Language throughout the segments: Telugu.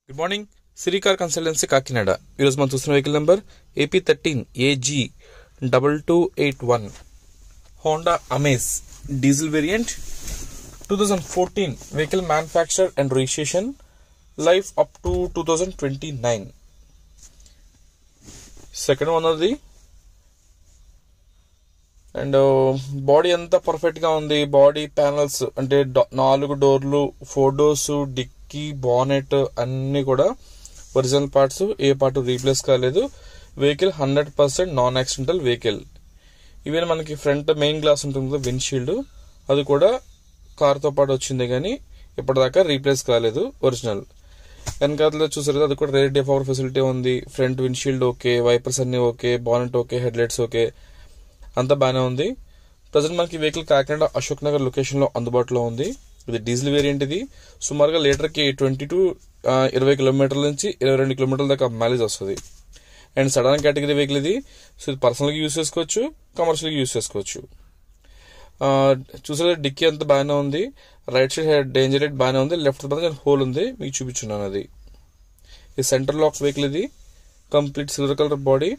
Good morning. Siricar consultancy Kakinada. ఈరోజు మనం చూస్తున్న vehicle number AP13AG2281 Honda Amaze diesel variant 2014 vehicle manufacture and registration, life up to 2029. Second ఓనర్ది అండ్ బాడీ అంతా పర్ఫెక్ట్ గా ఉంది. బాడీ ప్యానల్స్ అంటే 4 డోర్లు, 4 డోర్స్, డిక్కీ, బానెట్ అన్ని కూడా ఒరిజినల్ పార్ట్స్, ఏ పార్ట్ రీప్లేస్ కాలేదు. Vehicle 100% non accidental vehicle. Even మనకి ఫ్రంట్ మెయిన్ గ్లాస్ ఉంటుంది, విండ్షీల్డ్, అది కూడా కార్ తో పాటు వచ్చింది కానీ ఇప్పటిదాకా రీప్లేస్ కాలేదు, ఒరిజినల్. వెనకాల చూసారు, అది కూడా రేర్ డిఫాగర్ ఫెసిలిటీ ఉంది. ఫ్రంట్ విండ్షీల్డ్ ఓకే, వైపర్స్ అన్ని okay, bonnet okay, head lights okay, అంతా బాగానే ఉంది. ప్రజెంట్ మనకి వెహికల్ కాకినాడ అశోక్ నగర్ లొకేషన్ లో అందుబాటులో ఉంది. ఇది డీజిల్ వేరియంట్. ఇది సుమారుగా లీటర్ కి 20 to 20 కిలోమీటర్ల నుంచి 22 కిలోమీటర్ల దాకా మైలేజ్ వస్తుంది. అండ్ సడన్ కేటగిరీ వెహికల్ ఇది. సో ఇది పర్సనల్ గా యూజ్ చేసుకోవచ్చు, కమర్షియల్ గా యూజ్ చేసుకోవచ్చు. చూసారా, డిక్కీ అంతా బాగానే ఉంది. Right side head danger light బాగానే ఉంది. లెఫ్ట్ పక్కన హోల్ ఉంది, మీకు చూపించున్నాను. అది ఈ సెంటర్ లాక్ వెహికల్. ఇది complete silver colour body.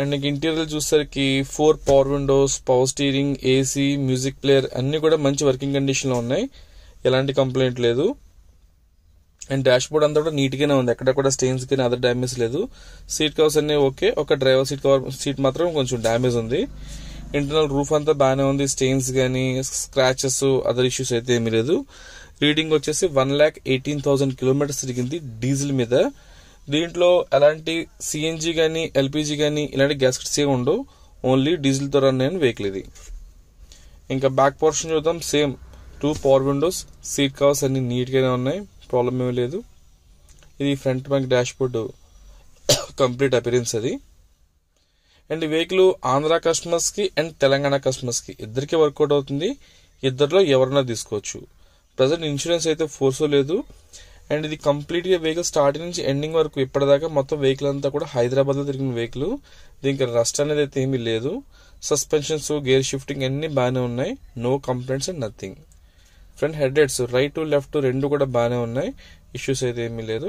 And interior చూసేసరికి 4 power Windows, power steering, AC, music player అన్ని కూడా మంచి వర్కింగ్ కండిషన్ లో ఉన్నాయి. ఎలాంటి కంప్లైంట్ లేదు. అండ్ డాష్ బోర్డ్ అంతా కూడా నీట్ గానే ఉంది, ఎక్కడ కూడా స్టెయిన్స్ కానీ అదర్ డ్యామేజ్ లేదు. సీట్ కవర్స్ అన్ని ఓకే, ఒక డ్రైవర్ సీట్ మాత్రం కొంచెం డ్యామేజ్ ఉంది. ఇంటర్నల్ రూఫ్ అంతా బాగానే ఉంది. స్టెయిన్స్ గానీ, స్క్రాచెస్, అదర్ ఇష్యూస్ అయితే ఏమీ లేదు. రీడింగ్ వచ్చేసి 1,18,000 కిలోమీటర్స్ తిరిగింది డీజిల్ మీద. దీంట్లో ఎలాంటి సిఎన్జి గానీ, ఎల్పిజి గానీ ఇలాంటి గ్యాస్కెట్స్ ఏ ఉండవు. ఓన్లీ డీజిల్ తో రన్ అయిన వెహికల్ ఇది. ఇంకా బ్యాక్ పోర్షన్ చూద్దాం. Same 2 power Windows, seat covers అన్ని నీట్ గానే ఉన్నాయి, ప్రాబ్లం ఏమీ లేదు. ఇది front back dash board complete appearance అది. అండ్ ఈ వెహికల్ ఆంధ్ర కస్టమర్స్ కి అండ్ తెలంగాణ కస్టమర్స్ కి ఇద్దరికి వర్కౌట్ అవుతుంది. ఇద్దరిలో ఎవరైనా తీసుకోవచ్చు. ప్రజెంట్ ఇన్సూరెన్స్ అయితే ఫోర్స్ లేదు. అండ్ ఇది కంప్లీట్ గా వెహికల్ స్టార్టింగ్ నుంచి ఎండింగ్ వరకు ఇప్పటిదాకా మొత్తం వెహికల్ అంతా కూడా హైదరాబాద్ లో తిరిగిన వెహికల్. దీనికి రస్ట్ అనేది అయితే ఏమీ లేదు. సస్పెన్షన్స్, గేర్ షిఫ్టింగ్ అన్ని బాగానే ఉన్నాయి. No complaints and nothing. Front headlights right left రెండు కూడా బాగానే ఉన్నాయి. ఇష్యూస్ అయితే ఏమీ లేదు.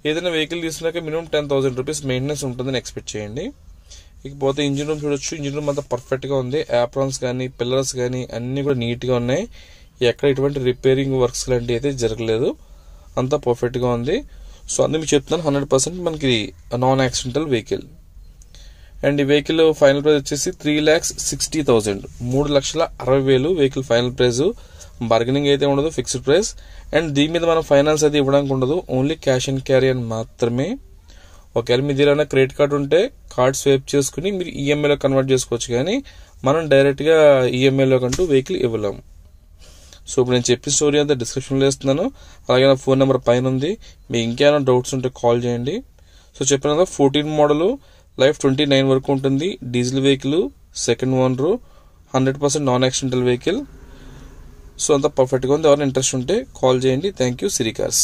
ఏదైనా వెహికల్ తీసుకున్నాక మినిమం 10,000 రూపీస్ మెయింటెనెన్స్ ఉంటుందని ఎక్స్పెక్ట్ చేయండి. ఇకపోతే ఇంజిన్ రూమ్ చూడొచ్చు. ఇంజిన్ రూమ్ అంతా పర్ఫెక్ట్ గా ఉంది. యాప్రాన్స్ కానీ, పిల్లర్స్ కానీ అన్ని కూడా నీట్ గా ఉన్నాయి. ఎక్కడ ఎటువంటి రిపేరింగ్ వర్క్స్ లాంటివి అయితే జరగలేదు. అంతా పర్ఫెక్ట్ గా ఉంది. సో అందుకు మీకు చెప్తున్నాను, 100% మనకి నాన్ యాక్సిడెంటల్ వెహికల్. అండ్ ఈ వెహికల్ ఫైనల్ ప్రైస్ వచ్చేసి 3,60,000, 3,60,000 వెహికల్ ఫైనల్ ప్రైస్. బార్గెనింగ్ అయితే ఉండదు, ఫిక్స్డ్ ప్రైస్. అండ్ దీని మీద మనం ఫైనాన్స్ అయితే ఇవ్వడానికి ఉండదు, ఓన్లీ క్యాష్ అండ్ క్యారీ అని మాత్రమే. ఒకవేళ మీ దగ్గర క్రెడిట్ కార్డు ఉంటే కార్డ్ స్వైప్ చేసుకుని మీరు ఈఎంఐలో కన్వర్ట్ చేసుకోవచ్చు, కానీ మనం డైరెక్ట్ గా ఈఎంఐలో కంటూ వెహికల్ ఇవ్వలేము. సో ఇప్పుడు నేను చెప్పిన స్టోరీ అంతా డిస్క్రిప్షన్లో ఇస్తున్నాను. అలాగే నా ఫోన్ నెంబర్ పైన ఉంది. మీకు ఇంకేమైనా డౌట్స్ ఉంటే కాల్ చేయండి. సో చెప్పిన 14 మోడల్, లైఫ్ 29 వరకు ఉంటుంది. Diesel vehicle, second owner, 100% non accidental vehicle. So అంతా పర్ఫెక్ట్ గా ఉంది. ఎవరైనా ఇంట్రెస్ట్ ఉంటే కాల్ చేయండి. Thank you. Siri cars.